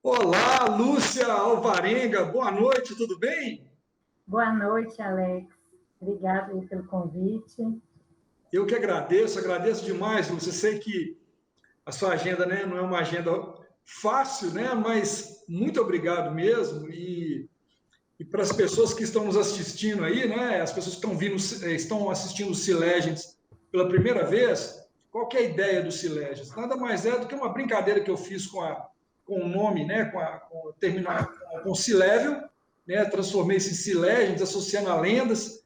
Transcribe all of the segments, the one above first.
Olá, Lúcia Alvarenga, boa noite, tudo bem? Boa noite, Alex. Obrigada aí pelo convite. Eu que agradeço demais, Lúcia. Sei que a sua agenda, né, não é uma agenda fácil, né, mas muito obrigado mesmo. E para as pessoas que estão nos assistindo aí, né, as pessoas que estão assistindo o C-Legends pela primeira vez, qual que é a ideia do C-Legends? Nada mais é do que uma brincadeira que eu fiz com o nome, né, com o C-Level, né, transformei esse C-Legends, associando a lendas.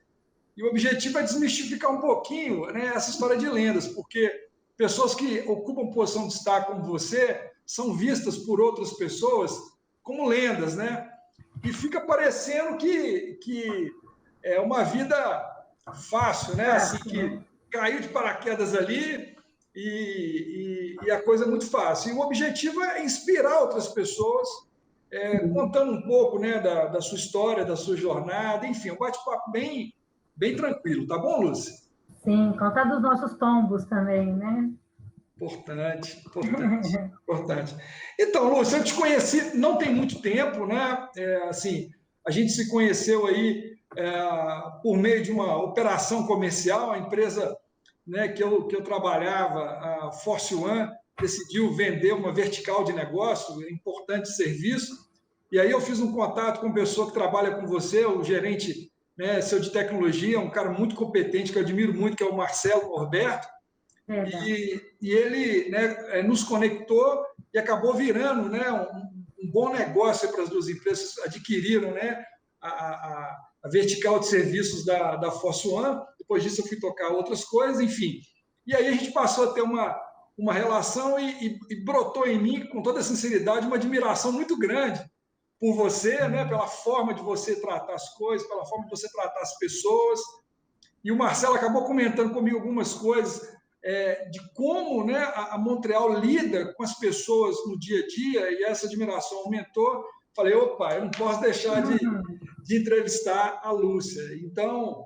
E o objetivo é desmistificar um pouquinho, né, essa história de lendas, porque pessoas que ocupam posição de destaque como você são vistas por outras pessoas como lendas, né? E fica parecendo que é uma vida fácil, né? Assim, Fácil, que né? caiu de paraquedas ali e a coisa é muito fácil. E o objetivo é inspirar outras pessoas, contando um pouco, né, da sua história, da sua jornada, enfim, um bate-papo bem tranquilo, tá bom, Lúcia? Sim, contar dos nossos tombos também, né? Importante. Então, Lúcia, eu te conheci não tem muito tempo, né? Assim, a gente se conheceu aí por meio de uma operação comercial, a empresa, né, que eu trabalhava, a Force One, decidiu vender uma vertical de negócio, importante serviço, e aí eu fiz um contato com uma pessoa que trabalha com você, o gerente, né, seu de tecnologia, um cara muito competente, que eu admiro muito, que é o Marcelo Norberto, Verdade. e ele, né, nos conectou e acabou virando, né, um bom negócio para as duas empresas, adquiriram, né, a vertical de serviços da Force One. Depois disso eu fui tocar outras coisas, enfim. E aí a gente passou a ter uma relação e brotou em mim, com toda sinceridade, uma admiração muito grande por você, né, pela forma de você tratar as coisas, pela forma de você tratar as pessoas. E o Marcelo acabou comentando comigo algumas coisas de como, né, a Montreal lida com as pessoas no dia a dia, e essa admiração aumentou. Falei, opa, eu não posso deixar de entrevistar a Lúcia. Então,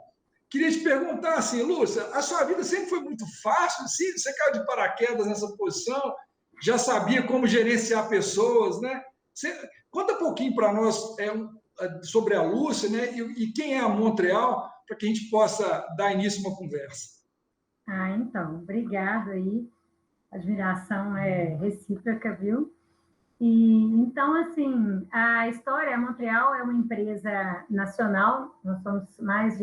queria te perguntar assim, Lúcia, a sua vida sempre foi muito fácil? Assim, você caiu de paraquedas nessa posição, já sabia como gerenciar pessoas, né? Conta um pouquinho para nós sobre a Lúcia, né? E quem é a Montreal, para que a gente possa dar início a uma conversa. Então, obrigada aí. A admiração é recíproca, viu? E então, assim, a História Montreal é uma empresa nacional, nós somos mais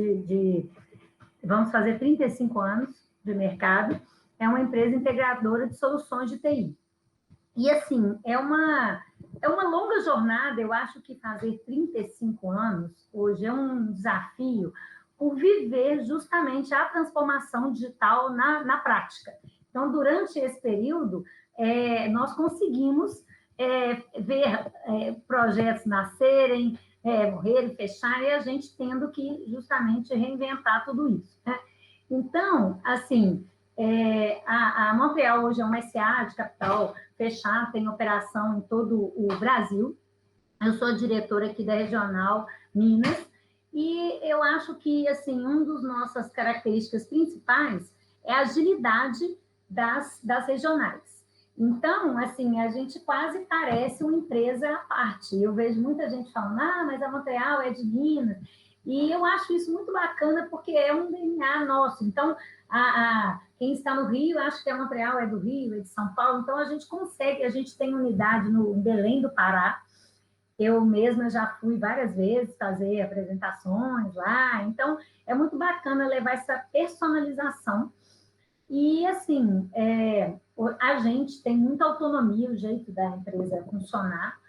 vamos fazer 35 anos de mercado, é uma empresa integradora de soluções de TI. E, assim, é uma longa jornada. Eu acho que fazer 35 anos hoje é um desafio por viver justamente a transformação digital na prática. Então, durante esse período, nós conseguimos ver projetos nascerem, morrerem, fechar, e a gente tendo que justamente reinventar tudo isso, né? Então, assim, a Montreal hoje é uma SA de capital fechado, tem operação em todo o Brasil. Eu sou diretora aqui da Regional Minas, e eu acho que, assim, uma das nossas características principais é a agilidade das regionais. Então, assim, a gente quase parece uma empresa à parte. Eu vejo muita gente falando, mas a Montreal é de Minas, e eu acho isso muito bacana, porque é um DNA nosso. Então, quem está no Rio, acha que a Montreal é do Rio, é de São Paulo, então a gente tem unidade no Belém do Pará. Eu mesma já fui várias vezes fazer apresentações lá, então é muito bacana levar essa personalização. E, assim, a gente tem muita autonomia, o jeito da empresa funcionar,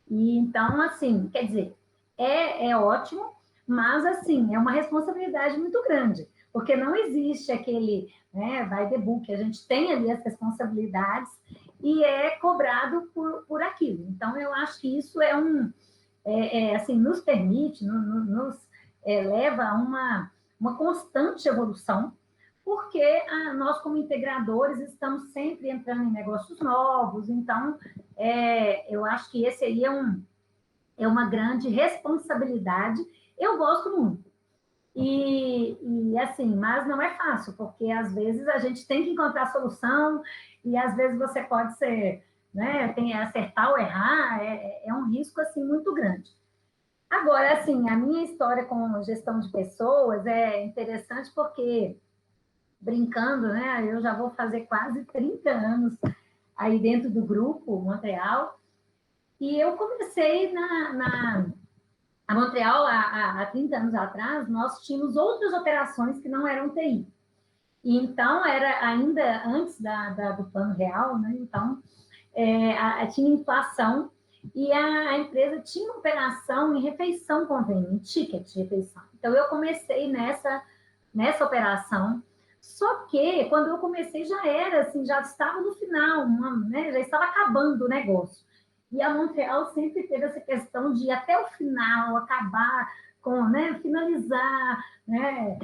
e então, assim, quer dizer, é ótimo, mas, assim, é uma responsabilidade muito grande, porque não existe aquele, né, by the book, a gente tem ali as responsabilidades e é cobrado por aquilo. Então, eu acho que isso assim, nos permite, nos leva a uma constante evolução, porque nós, como integradores, estamos sempre entrando em negócios novos. Então, eu acho que esse aí é uma grande responsabilidade. Eu gosto muito. Assim, mas não é fácil, porque às vezes a gente tem que encontrar solução, e às vezes você pode ser né? Tem acertar ou errar, é um risco, assim, muito grande. Agora, assim, a minha história com gestão de pessoas é interessante porque, brincando, né? Eu já vou fazer quase 30 anos aí dentro do grupo Montreal, e eu comecei a Montreal, há 30 anos atrás, nós tínhamos outras operações que não eram TI. E então, era ainda antes do Plano Real, né? Então, tinha inflação e a empresa tinha operação em refeição convênio, em ticket de refeição. Então, eu comecei nessa operação, só que quando eu comecei já era, assim, já estava no final, né? Já estava acabando o negócio. E a Montreal sempre teve essa questão de ir até o final, acabar com, né, finalizar, né?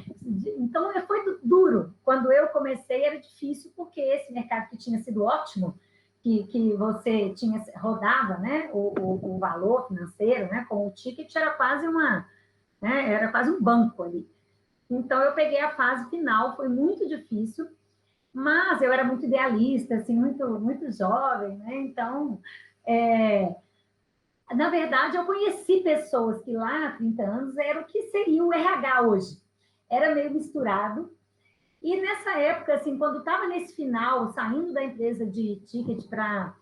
Então, foi duro. Quando eu comecei, era difícil, porque esse mercado que tinha sido ótimo, que você rodava, né, o valor financeiro, né, com o ticket, era quase era quase um banco ali. Então, eu peguei a fase final, foi muito difícil, mas eu era muito idealista, assim, muito jovem, né? Então, na verdade, eu conheci pessoas que lá há 30 anos eram o que seria o RH hoje. Era meio misturado. E nessa época, assim, quando estava nesse final, saindo da empresa de ticket para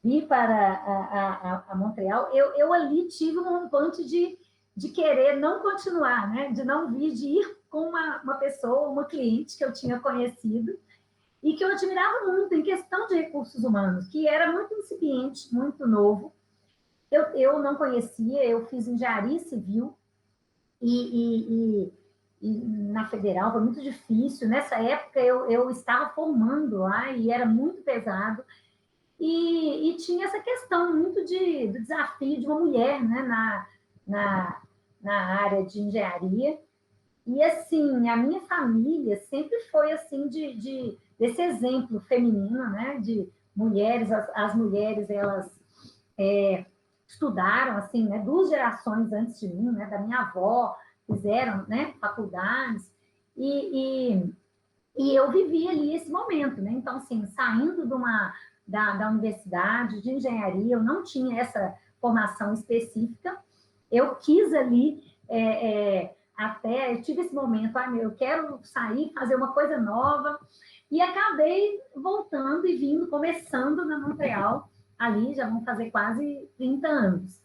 vir para a Montreal, eu ali tive um rompante de querer não continuar, né? De não vir, de ir com uma pessoa, uma cliente que eu tinha conhecido e que eu admirava muito em questão de recursos humanos, que era muito incipiente, muito novo. Eu não conhecia, eu fiz engenharia civil e na Federal foi muito difícil. Nessa época eu estava formando lá e era muito pesado. E tinha essa questão muito do desafio de uma mulher, né, na área de engenharia. E, assim, a minha família sempre foi, assim, desse exemplo feminino, né, de mulheres, as mulheres, elas estudaram, assim, né, 2 gerações antes de mim, né, da minha avó, fizeram, né, faculdades, e eu vivi ali esse momento, né? Então, assim, saindo da universidade de engenharia, eu não tinha essa formação específica, eu quis ali, até, eu tive esse momento, eu quero sair, fazer uma coisa nova, e acabei voltando e vindo, começando na Montreal, ali já vão fazer quase 30 anos.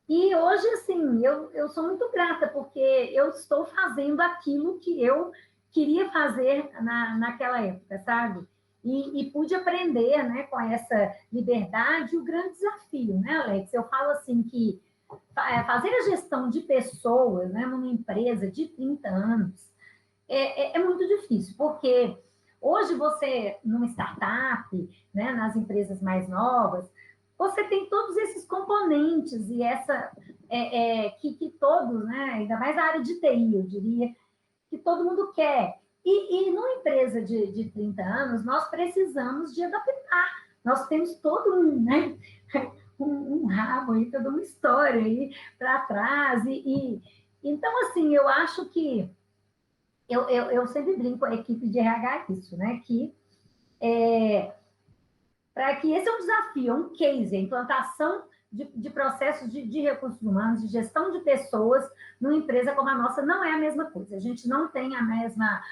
E hoje, assim, eu sou muito grata, porque eu estou fazendo aquilo que eu queria fazer naquela época, sabe? E pude aprender, né, com essa liberdade, o grande desafio, né, Alex? Eu falo assim que fazer a gestão de pessoas, né, numa empresa de 30 anos é muito difícil, porque hoje você, numa startup, né, nas empresas mais novas, você tem todos esses componentes e que todos, né, ainda mais a área de TI, eu diria, que todo mundo quer. E numa empresa de 30 anos, nós precisamos de adaptar. Nós temos todo né, um rabo aí, toda uma história aí para trás. Então, assim, eu acho que eu sempre brinco com a equipe de RH isso, né? Que para que esse é um desafio, é um case, a implantação de processos de recursos humanos, de gestão de pessoas numa empresa como a nossa não é a mesma coisa. A gente não tem a mesma...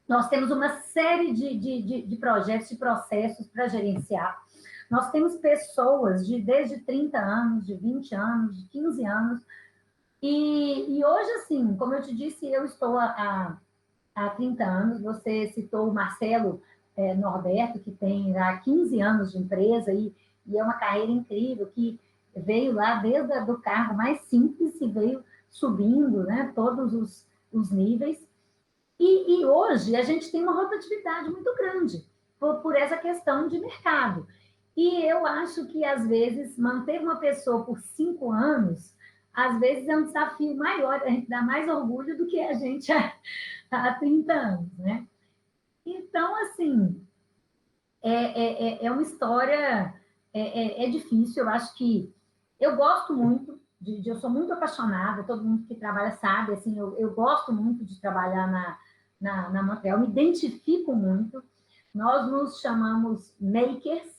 nós temos uma série de projetos, de processos para gerenciar. Nós temos pessoas desde 30 anos, de 20 anos, de 15 anos. E hoje, assim, como eu te disse, eu estou há 30 anos. Você citou o Marcelo Norberto, que tem já 15 anos de empresa e é uma carreira incrível, que veio lá desde o cargo mais simples e veio subindo, né, todos os níveis. E hoje a gente tem uma rotatividade muito grande por essa questão de mercado. E eu acho que, às vezes, manter uma pessoa por 5 anos, às vezes é um desafio maior, a gente dá mais orgulho do que a gente há 30 anos, né? Então, assim, é uma história, difícil. Eu acho que eu gosto muito, eu sou muito apaixonada, todo mundo que trabalha sabe, assim, eu gosto muito de trabalhar na Montreal, me identifico muito, nós nos chamamos makers,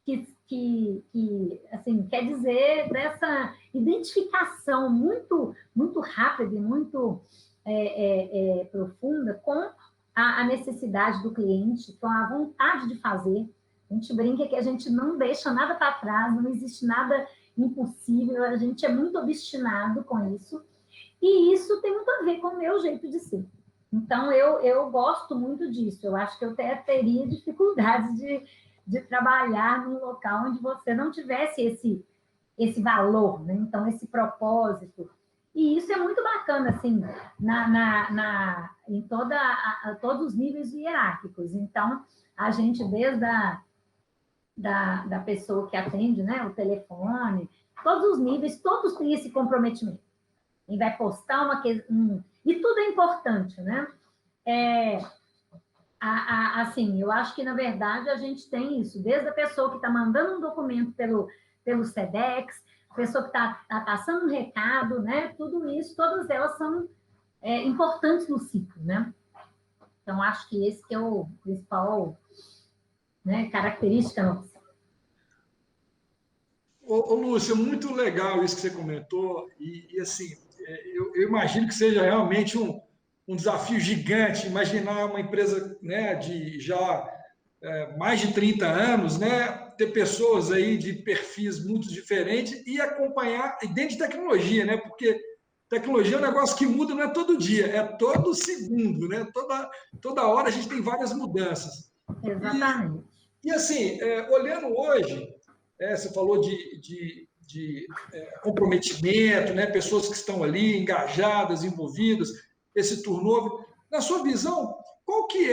que assim, quer dizer dessa identificação muito rápida e muito profunda com a necessidade do cliente, com a vontade de fazer. A gente brinca que a gente não deixa nada para trás, não existe nada impossível, a gente é muito obstinado com isso, e isso tem muito a ver com o meu jeito de ser. Então, eu gosto muito disso, eu acho que eu até teria dificuldades de trabalhar num local onde você não tivesse esse valor, né? Então, esse propósito. E isso é muito bacana, assim, em todos os níveis hierárquicos. Então, a gente, desde da pessoa que atende, né, o telefone, todos os níveis, todos têm esse comprometimento. E vai postar e tudo é importante, né? Assim, eu acho que, na verdade, a gente tem isso, desde a pessoa que está mandando um documento pelo SEDEX, a pessoa que está passando um recado, né? Tudo isso, todas elas são importantes no ciclo, né? Então, acho que esse que é o principal, né, característica nossa. Ô, Lúcia, muito legal isso que você comentou, e assim, eu imagino que seja realmente um desafio gigante imaginar uma empresa, né, de já mais de 30 anos, né, ter pessoas aí de perfis muito diferentes e acompanhar, e dentro de tecnologia, né, porque tecnologia é um negócio que muda, não é todo dia, é todo segundo, né, toda hora a gente tem várias mudanças. Exatamente. E assim, olhando hoje, você falou de comprometimento, né? Pessoas que estão ali engajadas, envolvidas, esse turnover. Na sua visão, qual que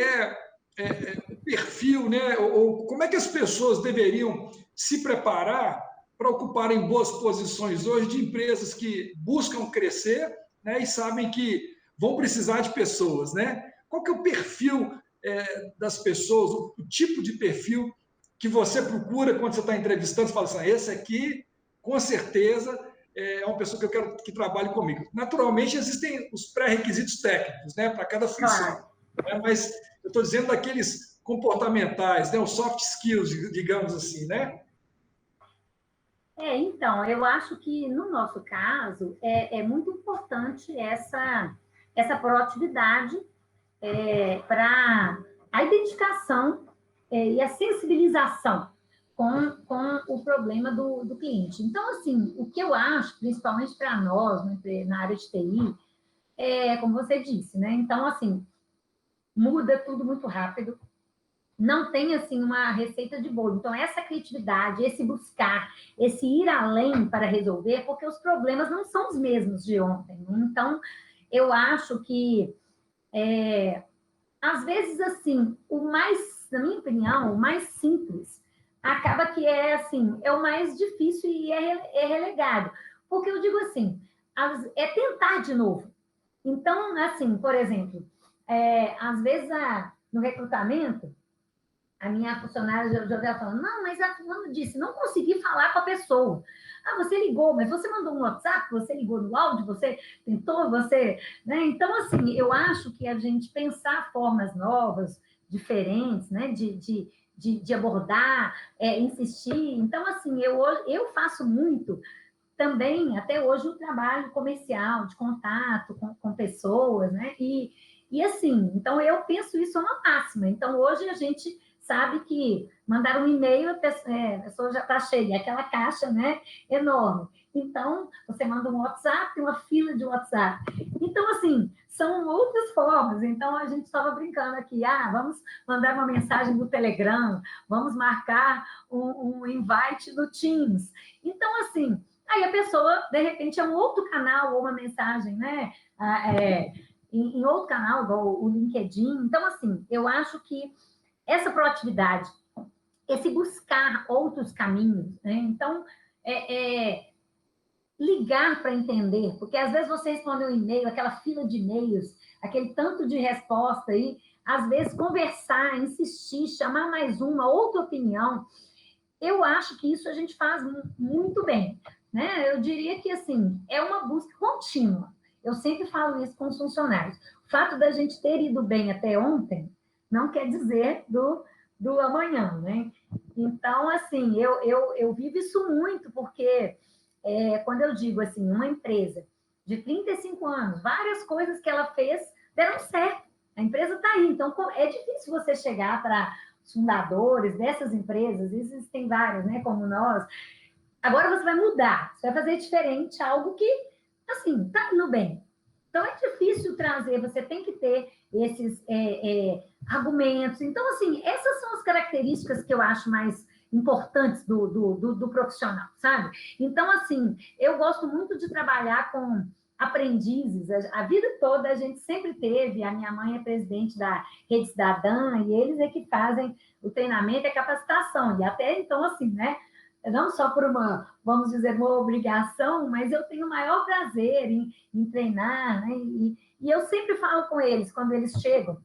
o perfil, né? Ou como é que as pessoas deveriam se preparar para ocuparem boas posições hoje de empresas que buscam crescer, né? E sabem que vão precisar de pessoas, né? Qual que é o perfil das pessoas, o tipo de perfil que você procura quando você está entrevistando, você fala assim, esse aqui, com certeza, é uma pessoa que eu quero que trabalhe comigo. Naturalmente, existem os pré-requisitos técnicos, né, para cada função, Claro. né, mas eu estou dizendo daqueles comportamentais, né, os soft skills, digamos assim, né? Então, eu acho que, no nosso caso, é muito importante essa proatividade para a identificação e a sensibilização com o problema do cliente. Então, assim, o que eu acho, principalmente para nós, na área de TI, como você disse, né? Então, assim, muda tudo muito rápido, não tem, assim, uma receita de bolo. Então, essa criatividade, esse buscar, esse ir além para resolver, porque os problemas não são os mesmos de ontem. Então, eu acho que às vezes, assim, na minha opinião, o mais simples, acaba que assim, é o mais difícil e é relegado. Porque eu digo assim, é tentar de novo. Então, assim, por exemplo, às vezes no recrutamento, a minha funcionária já veio falando, não, mas a fulana disse, não consegui falar com a pessoa. Ah, você ligou, mas você mandou um WhatsApp, você ligou no áudio, você tentou, né? Então, assim, eu acho que a gente pensar formas novas, diferentes, né? De abordar, insistir. Então, assim, eu faço muito também, até hoje, o trabalho comercial, de contato com pessoas, né? E assim, então eu penso isso uma máxima. Então, hoje a gente sabe que mandar um e-mail, a pessoa já está cheia, aquela caixa, né, enorme. Então, você manda um WhatsApp, tem uma fila de WhatsApp. Então, assim, são outras formas. Então, a gente estava brincando aqui, vamos mandar uma mensagem no Telegram, vamos marcar um invite no Teams. Então, assim, aí a pessoa, de repente, é um outro canal ou uma mensagem, né, em outro canal, igual o LinkedIn. Então, assim, eu acho que essa proatividade, esse buscar outros caminhos, né? Então, ligar para entender, porque às vezes você responde um e-mail, aquela fila de e-mails, aquele tanto de resposta aí, às vezes conversar, insistir, chamar mais uma, outra opinião, eu acho que isso a gente faz muito bem, né? Eu diria que, assim, é uma busca contínua. Eu sempre falo isso com os funcionários. O fato da gente ter ido bem até ontem não quer dizer do amanhã, né? Então, assim, eu vivo isso muito, porque quando eu digo assim, uma empresa de 35 anos, várias coisas que ela fez deram certo. A empresa está aí. Então, é difícil você chegar para os fundadores dessas empresas, existem várias, né, como nós. Agora você vai mudar, você vai fazer diferente, algo que, assim, está indo bem. Então, é difícil trazer, você tem que ter esses argumentos. Então, assim, essas são as características que eu acho mais importantes do profissional, sabe? Então, assim, eu gosto muito de trabalhar com aprendizes. A vida toda a gente sempre teve, a minha mãe é presidente da Rede Cidadã, e eles é que fazem o treinamento e a capacitação. E até então, assim, né? Não só por uma, vamos dizer, uma obrigação, mas eu tenho o maior prazer em treinar, né? E eu sempre falo com eles, quando eles chegam,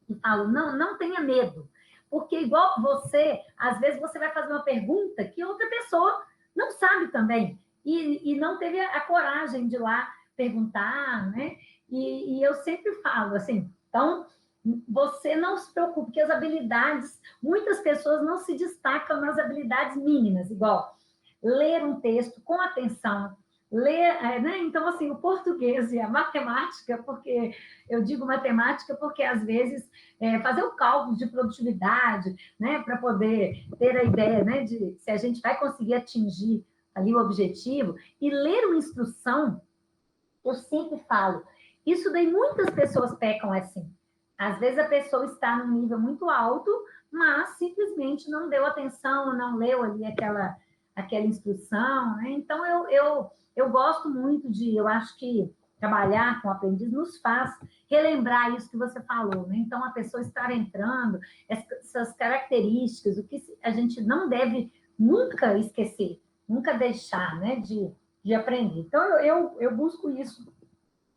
e falo, não tenha medo, porque igual você, às vezes você vai fazer uma pergunta que outra pessoa não sabe também, e não teve a coragem de ir lá perguntar, né? E eu sempre falo assim, então, você não se preocupe, porque as habilidades, muitas pessoas não se destacam nas habilidades mínimas, igual ler um texto com atenção, ler, né? Então, assim, o português e a matemática, porque eu digo matemática porque, às vezes, fazer o cálculo de produtividade, né? Para poder ter a ideia, né? De se a gente vai conseguir atingir ali o objetivo, e ler uma instrução, eu sempre falo, isso daí muitas pessoas pecam assim. Às vezes a pessoa está num nível muito alto, mas simplesmente não deu atenção, não leu ali aquela instrução, né? Então, eu gosto muito eu acho que trabalhar com aprendiz nos faz relembrar isso que você falou, né? Então, a pessoa estar entrando, essas características, o que a gente não deve nunca esquecer, nunca deixar, né, de aprender. Então, eu busco isso,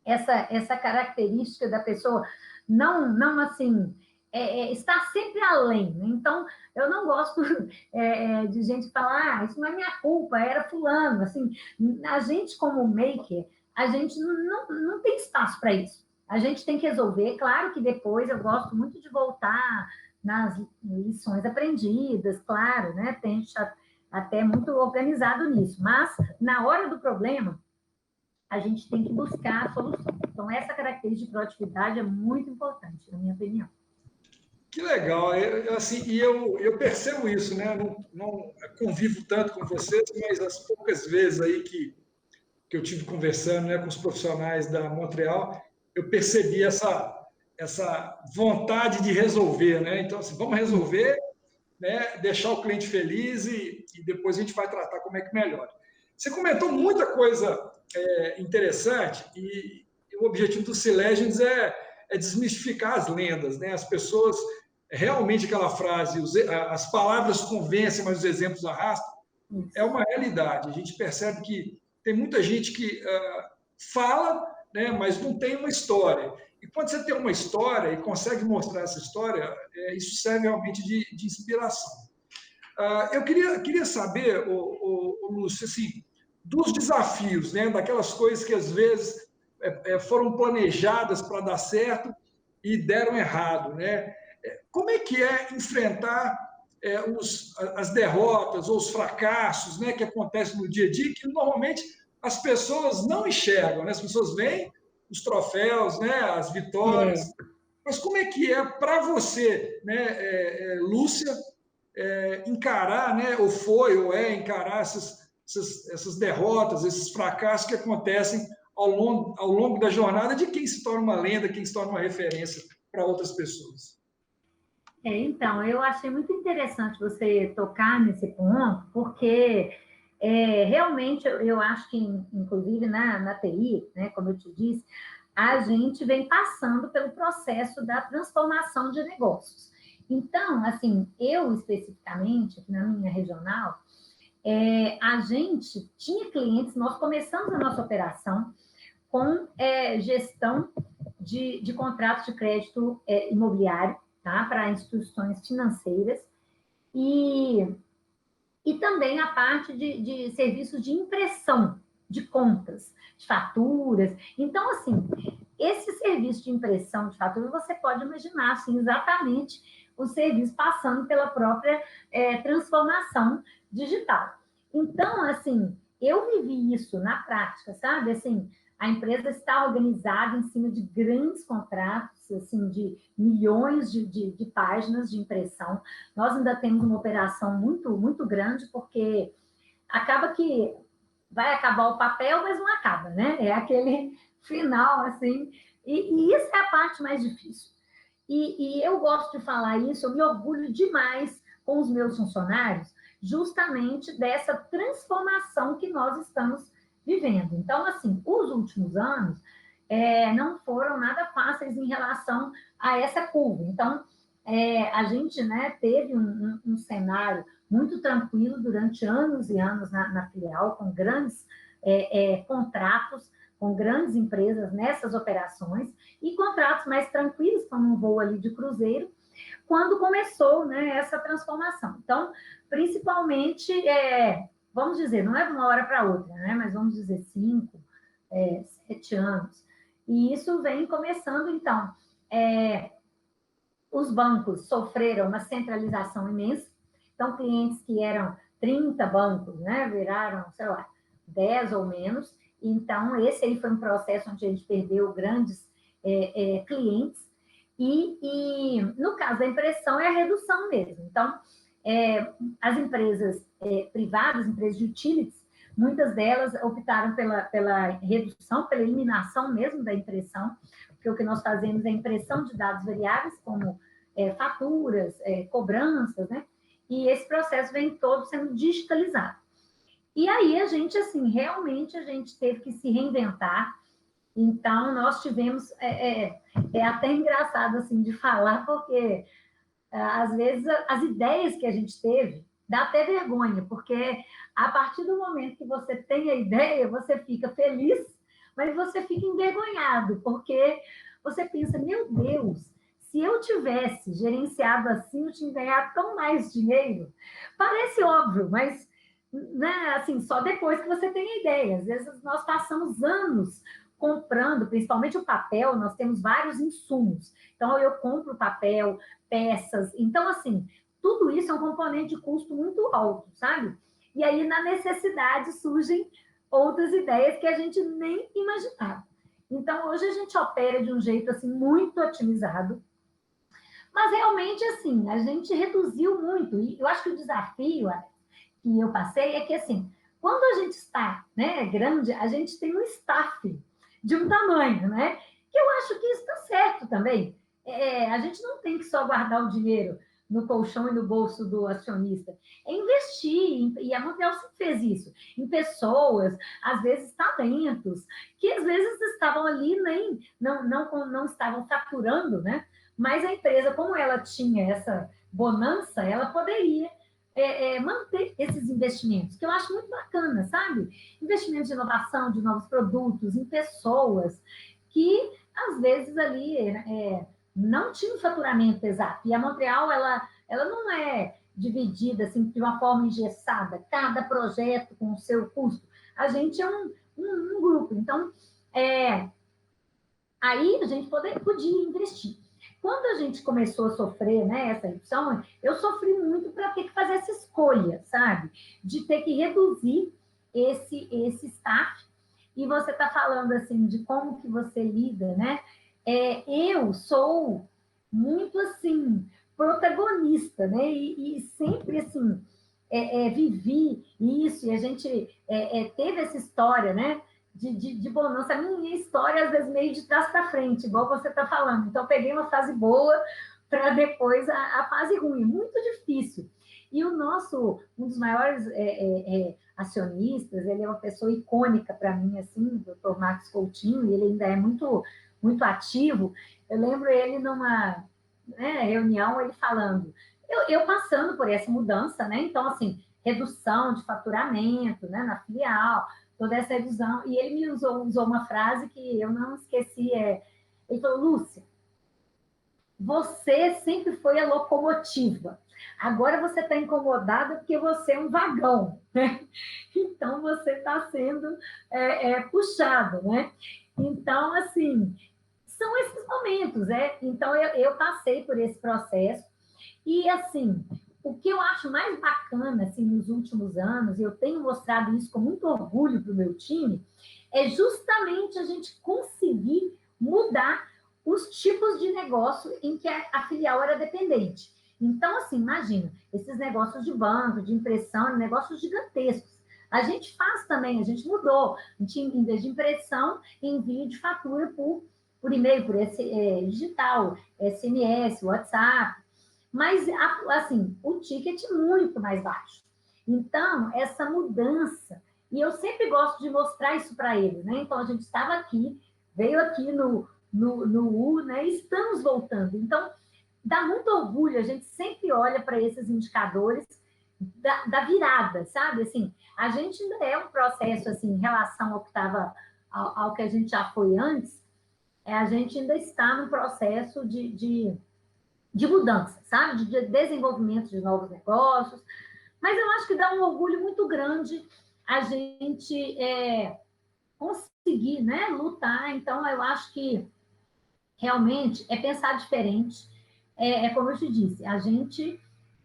essa característica da pessoa não assim, estar sempre além. Né? Então, eu não gosto de gente falar, isso não é minha culpa, era fulano. Assim, a gente, como maker, a gente não tem espaço para isso. A gente tem que resolver. Claro que depois eu gosto muito de voltar nas lições aprendidas, claro, né? Tem gente até muito organizado nisso, mas na hora do problema, a gente tem que buscar a solução. Então, essa característica de proatividade é muito importante, na minha opinião. Que legal, eu percebo isso, né? Não convivo tanto com vocês, mas as poucas vezes aí que eu tive conversando, né, com os profissionais da Montreal, eu percebi essa vontade de resolver, né? Então, assim, vamos resolver, né, deixar o cliente feliz e depois a gente vai tratar como é que melhora. Você comentou muita coisa interessante e o objetivo do C-Legends é desmistificar as lendas, né? As pessoas, realmente aquela frase, as palavras convencem, mas os exemplos arrastam, é uma realidade. A gente percebe que tem muita gente que fala, né, mas não tem uma história. E quando você tem uma história e consegue mostrar essa história, isso serve realmente de inspiração. Eu queria saber, Lúcio, assim, dos desafios, né, daquelas coisas que às vezes foram planejadas para dar certo e deram errado, né? Como é que é enfrentar as derrotas ou os fracassos, né, que acontecem no dia a dia, que normalmente as pessoas não enxergam, né? As pessoas veem os troféus, né, as vitórias, mas como é que é para você, né, Lúcia, encarar, né, ou encarar essas derrotas, esses fracassos que acontecem ao longo da jornada de quem se torna uma lenda, quem se torna uma referência para outras pessoas? Então, eu achei muito interessante você tocar nesse ponto, porque realmente eu acho que, inclusive na TI, né, como eu te disse, a gente vem passando pelo processo da transformação de negócios. Então, assim, eu especificamente, aqui na minha regional, a gente tinha clientes, nós começamos a nossa operação com gestão de contratos de crédito imobiliário, tá? Para instituições financeiras, e também a parte de serviços de impressão de contas, de faturas. Então, assim, esse serviço de impressão de fatura, você pode imaginar, assim, exatamente o serviço passando pela própria transformação digital. Então, assim, eu vivi isso na prática, sabe? Assim, a empresa está organizada em cima de grandes contratos, assim, de milhões de páginas de impressão. Nós ainda temos uma operação muito, muito grande, porque acaba que vai acabar o papel, mas não acaba, né? É aquele final, assim, e isso é a parte mais difícil. E eu gosto de falar isso, eu me orgulho demais com os meus funcionários, justamente dessa transformação que nós estamos vivendo. Então, assim, os últimos anos não foram nada fáceis em relação a essa curva. Então, a gente, né, teve um cenário muito tranquilo durante anos e anos na filial, com grandes contratos, com grandes empresas nessas operações, e contratos mais tranquilos, como um voo ali de cruzeiro, quando começou, né, essa transformação. Então, principalmente, vamos dizer, não é de uma hora para outra, né, mas vamos dizer 5, 7 anos. E isso vem começando, então, os bancos sofreram uma centralização imensa, então clientes que eram 30 bancos, né, viraram, sei lá, 10 ou menos. Então, esse aí foi um processo onde a gente perdeu grandes clientes. E no caso da impressão, é a redução mesmo. Então, as empresas privadas, empresas de utilities, muitas delas optaram pela redução, pela eliminação mesmo da impressão, porque o que nós fazemos é impressão de dados variáveis, como faturas, cobranças, né? E esse processo vem todo sendo digitalizado. E aí a gente, assim, realmente a gente teve que se reinventar. Então, nós tivemos... É até engraçado, assim, de falar, porque às vezes as ideias que a gente teve dá até vergonha, porque a partir do momento que você tem a ideia, você fica feliz, mas você fica envergonhado, porque você pensa, meu Deus, se eu tivesse gerenciado assim, eu tinha ganhado tão mais dinheiro. Parece óbvio, mas né, assim, só depois que você tem a ideia. Às vezes nós passamos anos comprando, principalmente o papel, nós temos vários insumos. Então, eu compro papel, peças. Então, assim, tudo isso é um componente de custo muito alto, sabe? E aí, na necessidade, surgem outras ideias que a gente nem imaginava. Então, hoje a gente opera de um jeito, assim, muito otimizado, mas realmente, assim, a gente reduziu muito. E eu acho que o desafio que eu passei é que, assim, quando a gente está, né, grande, a gente tem um staff de um tamanho, né? Que eu acho que isso está certo também. A gente não tem que só guardar o dinheiro no colchão e no bolso do acionista. É investir, e a Montreal sempre fez isso, em pessoas, às vezes talentos, que às vezes estavam ali, nem não estavam faturando, né? Mas a empresa, como ela tinha essa bonança, ela poderia manter esses investimentos, que eu acho muito bacana, sabe? Investimentos de inovação, de novos produtos, em pessoas, que às vezes ali não tinham faturamento exato. E a Montreal, ela não é dividida assim, de uma forma engessada, cada projeto com o seu custo. A gente é um grupo. Então, aí a gente podia investir. Quando a gente começou a sofrer, né, essa redução, eu sofri muito para ter que fazer essa escolha, sabe? De ter que reduzir esse staff. E você está falando, assim, de como que você lida, né? Eu sou muito, assim, protagonista, né? E sempre, assim, vivi isso, e a gente teve essa história, né? De bonança. A minha história, às vezes, meio de trás para frente, igual você está falando. Então, eu peguei uma fase boa para depois a fase ruim. Muito difícil. E o nosso, um dos maiores acionistas, ele é uma pessoa icônica para mim, assim, o Dr. Marcos Coutinho, e ele ainda é muito, muito ativo. Eu lembro ele numa reunião, ele falando, eu passando por essa mudança, né? Então, assim, redução de faturamento, né, na filial, toda essa redução. E ele me usou uma frase que eu não esqueci. Ele falou, Lúcia, você sempre foi a locomotiva. Agora você está incomodada porque você é um vagão, né? Então, você está sendo puxado, né? Então, assim, são esses momentos, né? Então, eu passei por esse processo. E, assim, o que eu acho mais bacana, assim, nos últimos anos, e eu tenho mostrado isso com muito orgulho para o meu time, é justamente a gente conseguir mudar os tipos de negócio em que a filial era dependente. Então, assim, imagina, esses negócios de banco, de impressão, negócios gigantescos. A gente faz também, a gente mudou. A gente, em vez de impressão, envio de fatura por e-mail, por digital, SMS, WhatsApp. Mas, assim, o ticket é muito mais baixo. Então, essa mudança, e eu sempre gosto de mostrar isso para eles, né? Então, a gente estava aqui, veio aqui no U, né? E estamos voltando. Então, dá muito orgulho, a gente sempre olha para esses indicadores da virada, sabe? Assim, a gente ainda é um processo, assim, em relação ao que estava, ao que a gente já foi antes, a gente ainda está num processo de mudança, sabe? De desenvolvimento de novos negócios, mas eu acho que dá um orgulho muito grande a gente conseguir, né, lutar. Então, eu acho que realmente é pensar diferente. Como eu te disse, a gente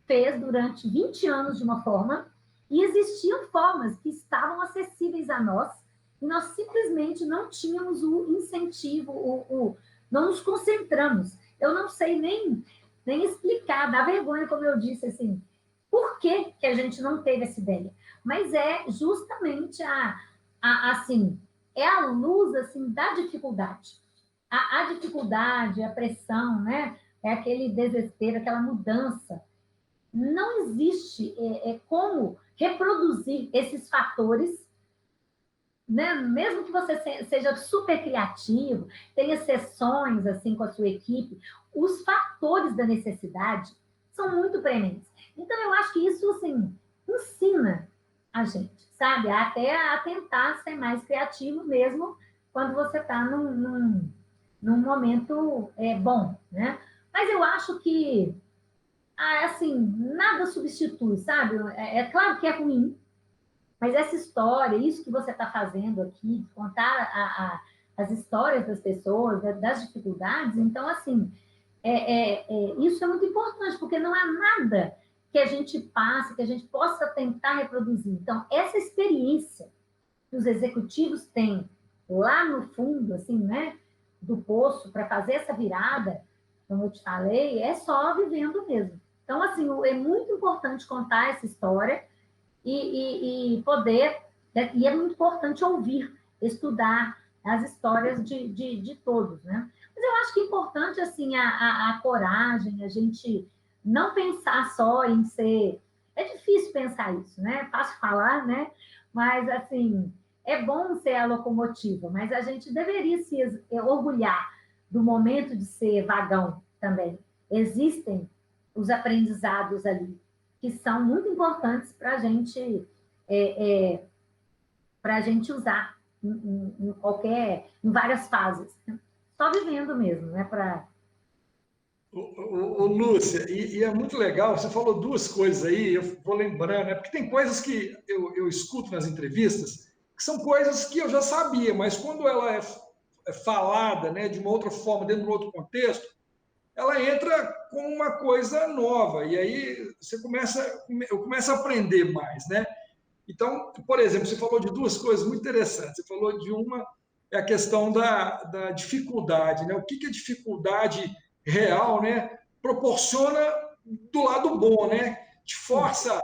fez durante 20 anos de uma forma e existiam formas que estavam acessíveis a nós e nós simplesmente não tínhamos o incentivo, não nos concentramos. Eu não sei nem explicar, dá vergonha, como eu disse, assim, por que a gente não teve essa ideia. Mas é justamente assim, é a luz, assim, da dificuldade. A dificuldade, a pressão, né? É aquele desespero, aquela mudança. Não existe como reproduzir esses fatores, né? Mesmo que você seja super criativo, tenha sessões assim com a sua equipe, os fatores da necessidade são muito prementes. Então, eu acho que isso, assim, ensina a gente, sabe? Até a tentar ser mais criativo mesmo quando você está num momento bom, né? Mas eu acho que, assim, nada substitui, sabe? Claro que é ruim, mas essa história, isso que você está fazendo aqui, contar as histórias das pessoas, das dificuldades, então, assim, isso é muito importante, porque não há nada que a gente passe, que a gente possa tentar reproduzir. Então, essa experiência que os executivos têm lá no fundo, assim, né, do poço, para fazer essa virada, como eu te falei, é só vivendo mesmo. Então, assim, é muito importante contar essa história e poder, né, e é muito importante ouvir, estudar as histórias de todos, né? Mas eu acho que é importante, assim, a coragem, a gente não pensar só em ser... É difícil pensar isso, né? É fácil falar, né? Mas, assim, é bom ser a locomotiva, mas a gente deveria se orgulhar do momento de ser vagão também. Existem os aprendizados ali, que são muito importantes para a gente usar em várias fases. Só vivendo mesmo, né? Lúcia, e é muito legal, você falou duas coisas aí, eu vou lembrando, né? Porque tem coisas que eu escuto nas entrevistas, que são coisas que eu já sabia, mas quando ela é falada, né, de uma outra forma, dentro de um outro contexto, ela entra com uma coisa nova, e aí eu começo a aprender mais, né? Então, por exemplo, você falou de duas coisas muito interessantes. Você falou de uma, é a questão da dificuldade, né? O que a dificuldade real, né, proporciona do lado bom, né? Te força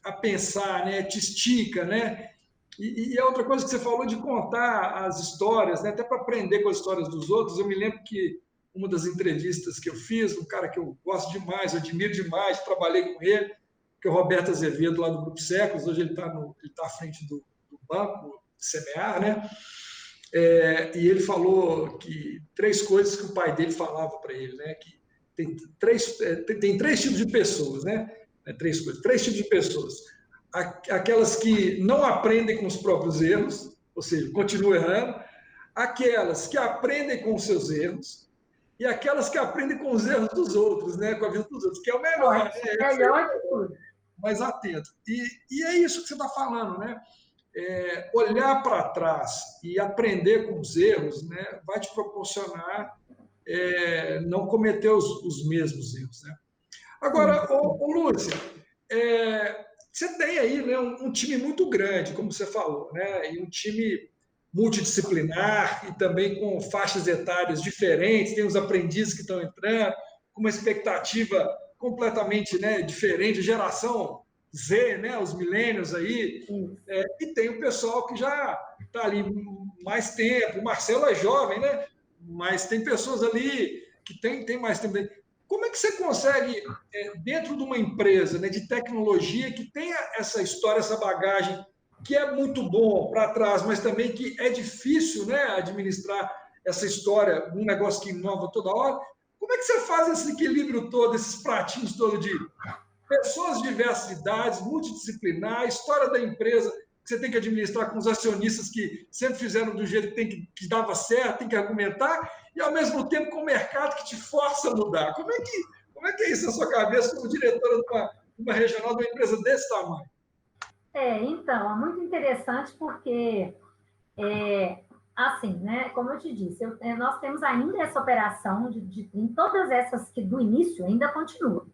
a pensar, né? Te estica, né? E a outra coisa que você falou de contar as histórias, né? Até para aprender com as histórias dos outros. Eu me lembro que uma das entrevistas que eu fiz, um cara que eu gosto demais, eu admiro demais, trabalhei com ele, que é o Roberto Azevedo, lá do Grupo Séculos. Hoje ele está à frente do banco, CMA, né? E ele falou que três coisas que o pai dele falava para ele, né? Que tem três tipos de pessoas, né? Três tipos de pessoas. Aquelas que não aprendem com os próprios erros, ou seja, continuam errando, aquelas que aprendem com os seus erros e aquelas que aprendem com os erros dos outros, né? Com a vida dos outros, que é o melhor, né? Melhor de tudo. Mais atento. E é isso que você está falando, né? Olhar para trás e aprender com os erros, né, vai te proporcionar não cometer os mesmos erros, né? Agora, Lúcia, você tem aí, né, um time muito grande, como você falou, né, e um time multidisciplinar e também com faixas etárias diferentes, tem os aprendizes que estão entrando, com uma expectativa completamente, né, diferente, geração Z, né, os milênios aí, e tem o pessoal que já está ali mais tempo, o Marcelo é jovem, né, mas tem pessoas ali que tem mais tempo. Como é que você consegue, dentro de uma empresa, né, de tecnologia que tenha essa história, essa bagagem, que é muito bom para trás, mas também que é difícil, né, administrar essa história, um negócio que inova toda hora, como é que você faz esse equilíbrio todo, esses pratinhos todos de pessoas de diversas idades, multidisciplinar, história da empresa, que você tem que administrar com os acionistas que sempre fizeram do jeito que dava certo, tem que argumentar, e ao mesmo tempo com o mercado que te força a mudar. Como é que é isso na sua cabeça como diretora de uma regional de uma empresa desse tamanho? Então, é muito interessante porque, assim, né, como eu te disse, nós temos ainda essa operação em todas essas que do início ainda continua.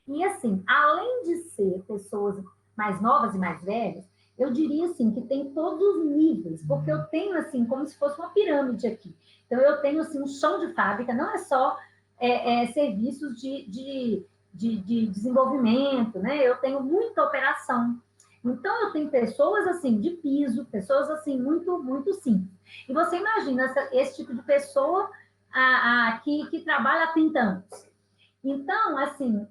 E, assim, além de ser pessoas mais novas e mais velhas, eu diria, assim, que tem todos os níveis, porque eu tenho, assim, como se fosse uma pirâmide aqui. Então, eu tenho, assim, um chão de fábrica, não é só serviços de desenvolvimento, né? Eu tenho muita operação. Então, eu tenho pessoas, assim, de piso, pessoas, assim, muito, muito simples. E você imagina esse tipo de pessoa que trabalha há 30 anos. Então, assim,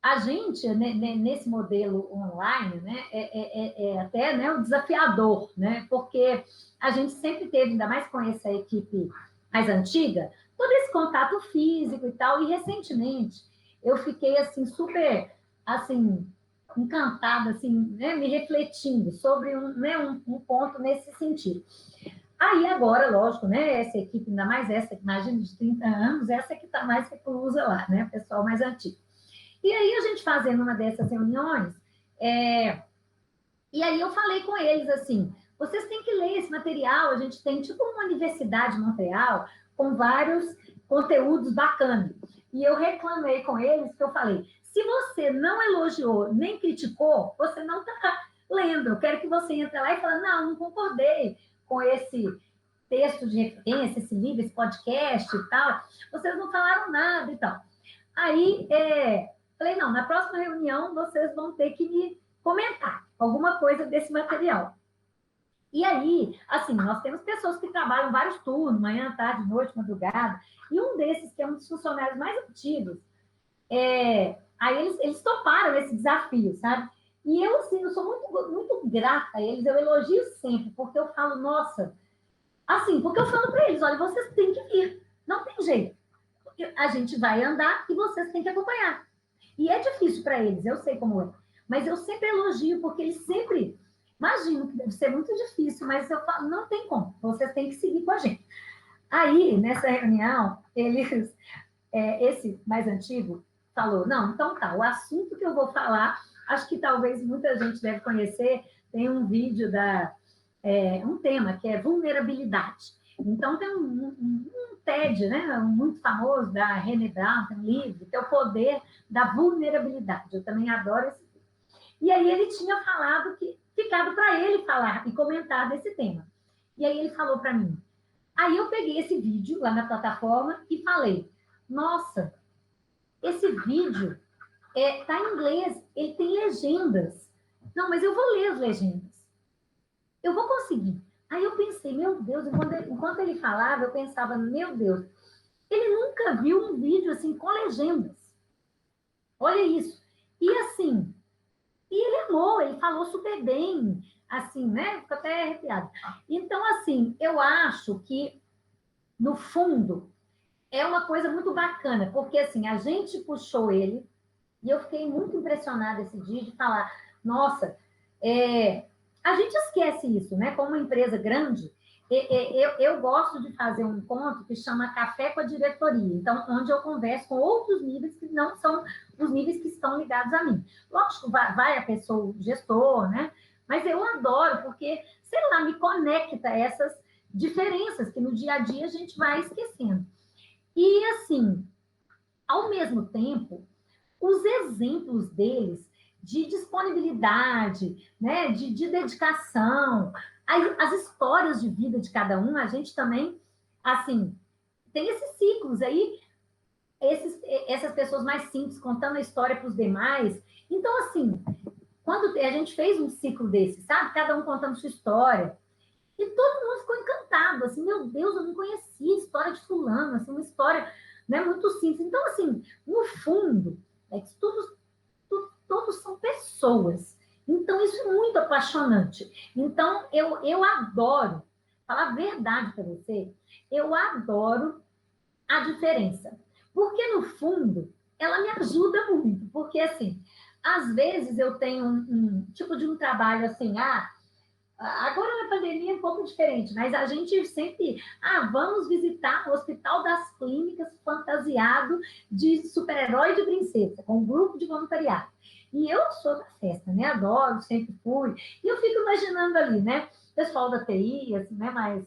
a gente, né, nesse modelo online, né, até, né, um desafiador, né, porque a gente sempre teve, ainda mais com essa equipe mais antiga, todo esse contato físico e tal, e recentemente eu fiquei, assim, super, assim, encantada, assim, né, me refletindo sobre um ponto nesse sentido. Aí agora, lógico, né, essa equipe, ainda mais essa, imagina, de 30 anos, essa que está mais reclusa lá, né, o pessoal mais antigo. E aí a gente fazendo uma dessas reuniões, e aí eu falei com eles assim, vocês têm que ler esse material, a gente tem tipo uma universidade de Montreal com vários conteúdos bacanas. E eu reclamei com eles, que eu falei, se você não elogiou nem criticou, você não está lendo. Eu quero que você entre lá e fale, não concordei com esse texto de referência, esse livro, esse podcast e tal. Vocês não falaram nada e tal. Aí, falei, não, na próxima reunião vocês vão ter que me comentar alguma coisa desse material. E aí, assim, nós temos pessoas que trabalham vários turnos, manhã, tarde, noite, madrugada, e um desses, que é um dos funcionários mais antigos, aí eles toparam esse desafio, sabe? E eu, assim, eu sou muito, muito grata a eles, eu elogio sempre, porque eu falo, nossa, assim, porque eu falo para eles, olha, vocês têm que vir, não tem jeito. A gente vai andar e vocês têm que acompanhar. E é difícil para eles, eu sei como é. Mas eu sempre elogio, porque eles sempre... Imagino que deve ser muito difícil, mas eu falo, não tem como, vocês têm que seguir com a gente. Aí, nessa reunião, esse mais antigo falou, não, então tá, o assunto que eu vou falar, acho que talvez muita gente deve conhecer, tem um vídeo um tema que é vulnerabilidade. Então, tem um TED, né, muito famoso, da Brené Brown, tem um livro, que é o poder da vulnerabilidade. Eu também adoro esse livro. E aí ele tinha ficado para ele falar e comentar desse tema. E aí ele falou para mim. Aí eu peguei esse vídeo lá na plataforma e falei, nossa, esse vídeo está em inglês, ele tem legendas. Não, mas eu vou ler as legendas. Eu vou conseguir. Aí eu pensei, meu Deus, enquanto ele falava, eu pensava, meu Deus, ele nunca viu um vídeo assim com legendas. Olha isso. E assim, ele amou, ele falou super bem, assim, né? Ficou até arrepiado. Então, assim, eu acho que, no fundo, é uma coisa muito bacana, porque assim, a gente puxou ele, e eu fiquei muito impressionada esse dia de falar, nossa, a gente esquece isso, né? Como uma empresa grande, eu gosto de fazer um encontro que chama Café com a Diretoria, então, onde eu converso com outros níveis que não são os níveis que estão ligados a mim. Lógico, vai a pessoa, o gestor, né? Mas eu adoro, porque, sei lá, me conecta diferenças que no dia a dia a gente vai esquecendo. E, assim, ao mesmo tempo, os exemplos deles de disponibilidade, né, de dedicação, as histórias de vida de cada um, a gente também, assim, tem esses ciclos aí, essas pessoas mais simples contando a história para os demais. Então, assim, quando a gente fez um ciclo desse, sabe? Cada um contando sua história, e todo mundo ficou encantado, assim, meu Deus, eu não conhecia a história de fulano, assim, uma história, né, muito simples. Então, assim, no fundo, é que todos são pessoas. Então, isso é muito apaixonante. Então, eu adoro, falar a verdade para você, eu adoro a diferença. Porque, no fundo, ela me ajuda muito. Porque, assim, às vezes eu tenho um tipo de um trabalho assim, agora na pandemia é um pouco diferente, mas a gente sempre, vamos visitar o Hospital das Clínicas fantasiado de super-herói de princesa, com um grupo de voluntariado. E eu sou da festa, né? Adoro, sempre fui. E eu fico imaginando ali, né? Pessoal da TI, assim, né? Mas,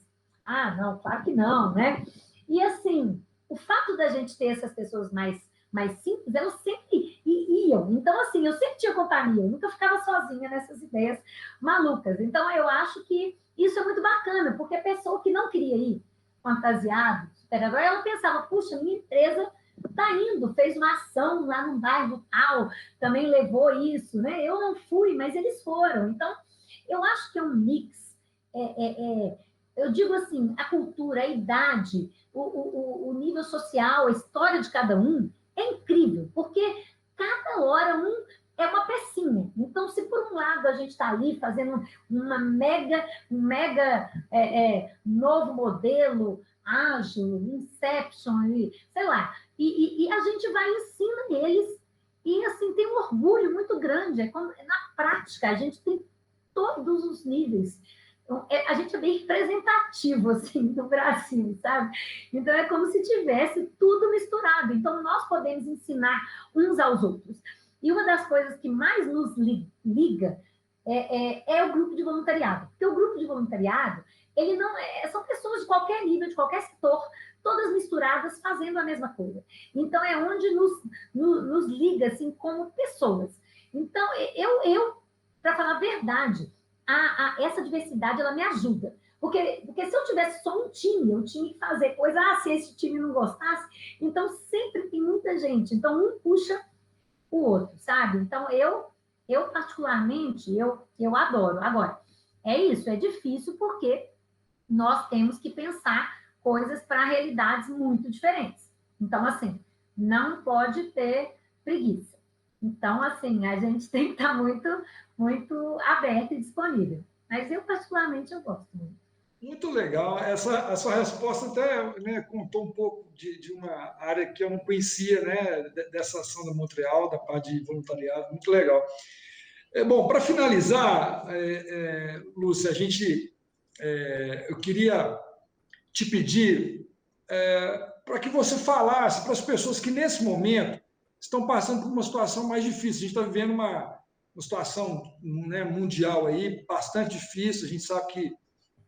não, claro que não, né? E assim, o fato da gente ter essas pessoas mais simples, elas sempre iam. Então, assim, eu sempre tinha companhia, eu nunca ficava sozinha nessas ideias malucas. Então, eu acho que isso é muito bacana, porque a pessoa que não queria ir fantasiado, super-herói, ela pensava, puxa, minha empresa está indo, fez uma ação lá no bairro tal, também levou isso, né? Eu não fui, mas eles foram. Então, eu acho que é um mix. Eu digo assim, a cultura, a idade, o nível social, a história de cada um é incrível, porque cada hora é uma pecinha. Então, se por um lado a gente está ali fazendo um mega novo modelo, ágil, Inception, sei lá, e a gente vai e ensina eles, e assim, tem um orgulho muito grande. Na prática, a gente tem todos os níveis. A gente é bem representativo, assim, do Brasil, sabe? Então, é como se tivesse tudo misturado. Então, nós podemos ensinar uns aos outros. E uma das coisas que mais nos liga é o grupo de voluntariado. Porque o grupo de voluntariado, ele não são pessoas de qualquer nível, de qualquer setor, todas misturadas, fazendo a mesma coisa. Então, é onde nos liga, assim, como pessoas. Então, para falar a verdade, essa diversidade, ela me ajuda. Porque se eu tivesse só um time, eu tinha que fazer coisa, se esse time não gostasse, então sempre tem muita gente, então um puxa o outro, sabe? Então, eu particularmente, eu adoro. Agora, é isso, é difícil porque nós temos que pensar coisas para realidades muito diferentes. Então, assim, não pode ter preguiça. Então, assim, a gente tem que estar muito, muito aberto e disponível. Mas eu, particularmente, eu gosto muito. Muito legal. A sua resposta até, né, contou um pouco de uma área que eu não conhecia, né, dessa ação da Montreal, da parte de voluntariado. Muito legal. Bom, para finalizar, Lúcia, eu queria te pedir para que você falasse para as pessoas que nesse momento estão passando por uma situação mais difícil. A gente está vivendo uma situação, né, mundial aí bastante difícil. A gente sabe que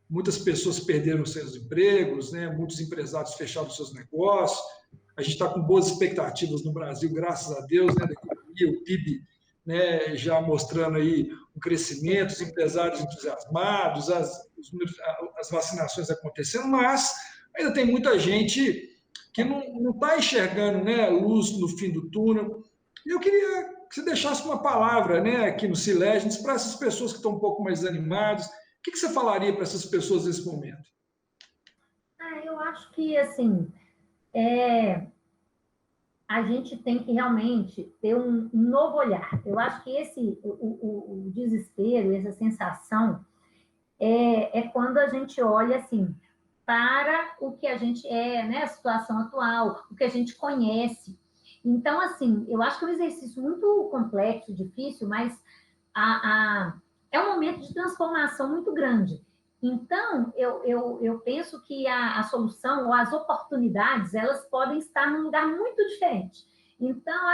muitas pessoas perderam seus empregos, né, muitos empresários fecharam seus negócios. A gente está com boas expectativas no Brasil, graças a Deus, né, da economia, o PIB, né, já mostrando aí um crescimento, os empresários entusiasmados, as vacinações acontecendo, mas ainda tem muita gente que não está enxergando, né, luz no fim do túnel. E eu queria que você deixasse uma palavra, né, aqui no Silegends para essas pessoas que estão um pouco mais animadas. O que você falaria para essas pessoas nesse momento? Eu acho que, assim, a gente tem que realmente ter um novo olhar. Eu acho que o desespero, essa sensação, é quando a gente olha assim para o que a gente né, a situação atual, o que a gente conhece. Então, assim, eu acho que é um exercício muito complexo, difícil, mas é um momento de transformação muito grande. Então, eu penso que a solução ou as oportunidades, elas podem estar num lugar muito diferente. Então,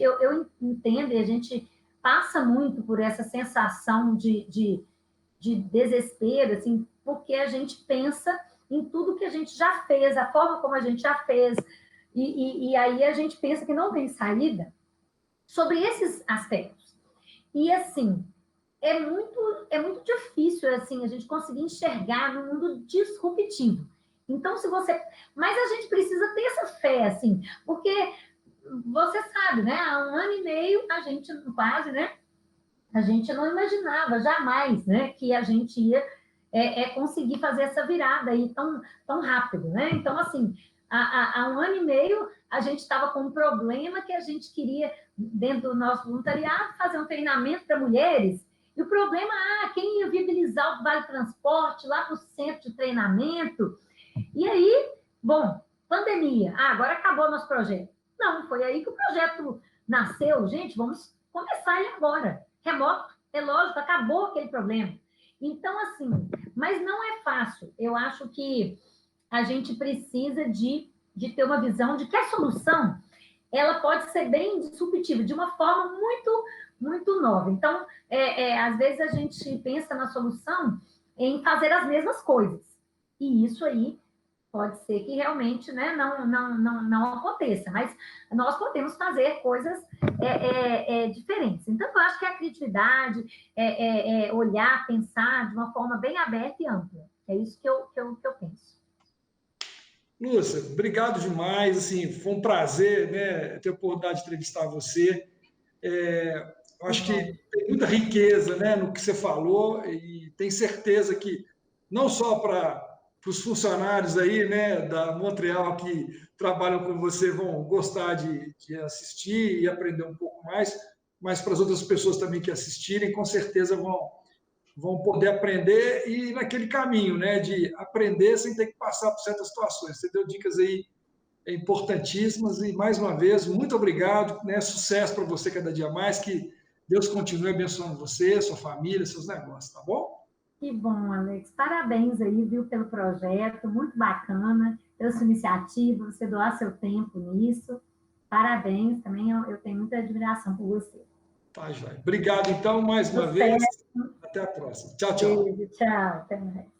eu entendo e a gente passa muito por essa sensação de desespero, assim, porque a gente pensa em tudo que a gente já fez, a forma como a gente já fez, e aí a gente pensa que não tem saída sobre esses aspectos. E, assim, é muito difícil, assim, a gente conseguir enxergar no mundo disruptivo. Então, mas a gente precisa ter essa fé, assim, porque você sabe, né? Há 1 ano e meio, a gente quase, né? A gente não imaginava jamais, né? Que a gente ia conseguir fazer essa virada aí tão rápido, né? Então, assim, há 1 ano e meio, a gente estava com um problema que a gente queria, dentro do nosso voluntariado, fazer um treinamento para mulheres. E o problema, quem ia viabilizar o Vale Transporte lá para o centro de treinamento? E aí, bom, pandemia. Agora acabou o nosso projeto. Não, foi aí que o projeto nasceu. Gente, vamos começar ele agora. Remoto, é lógico, acabou aquele problema. Então, assim, mas não é fácil. Eu acho que a gente precisa de ter uma visão de que a solução ela pode ser bem disruptiva, de uma forma muito, muito nova. Então, às vezes a gente pensa na solução em fazer as mesmas coisas. E isso aí pode ser que realmente, né, não aconteça, mas nós podemos fazer coisas diferentes. Então, eu acho que a criatividade, olhar, pensar de uma forma bem aberta e ampla. É isso que eu penso. Lúcia, obrigado demais. Assim, foi um prazer, né, ter a oportunidade de entrevistar você. Eu acho que tem muita riqueza, né, no que você falou e tenho certeza que não só para os funcionários aí, né, da Montreal que trabalham com você vão gostar de assistir e aprender um pouco mais, mas para as outras pessoas também que assistirem, com certeza vão poder aprender e ir naquele caminho, né, de aprender sem ter que passar por certas situações. Você deu dicas aí importantíssimas e, mais uma vez, muito obrigado, né, sucesso para você cada dia mais, que Deus continue abençoando você, sua família, seus negócios, tá bom? Que bom, Alex. Parabéns aí, viu, pelo projeto, muito bacana, pela sua iniciativa, você doar seu tempo nisso. Parabéns, também eu tenho muita admiração por você. Tá, Joia. Obrigado, então, mais uma vez. Sucesso. Até a próxima. Tchau, tchau. Beijo, tchau. Até mais.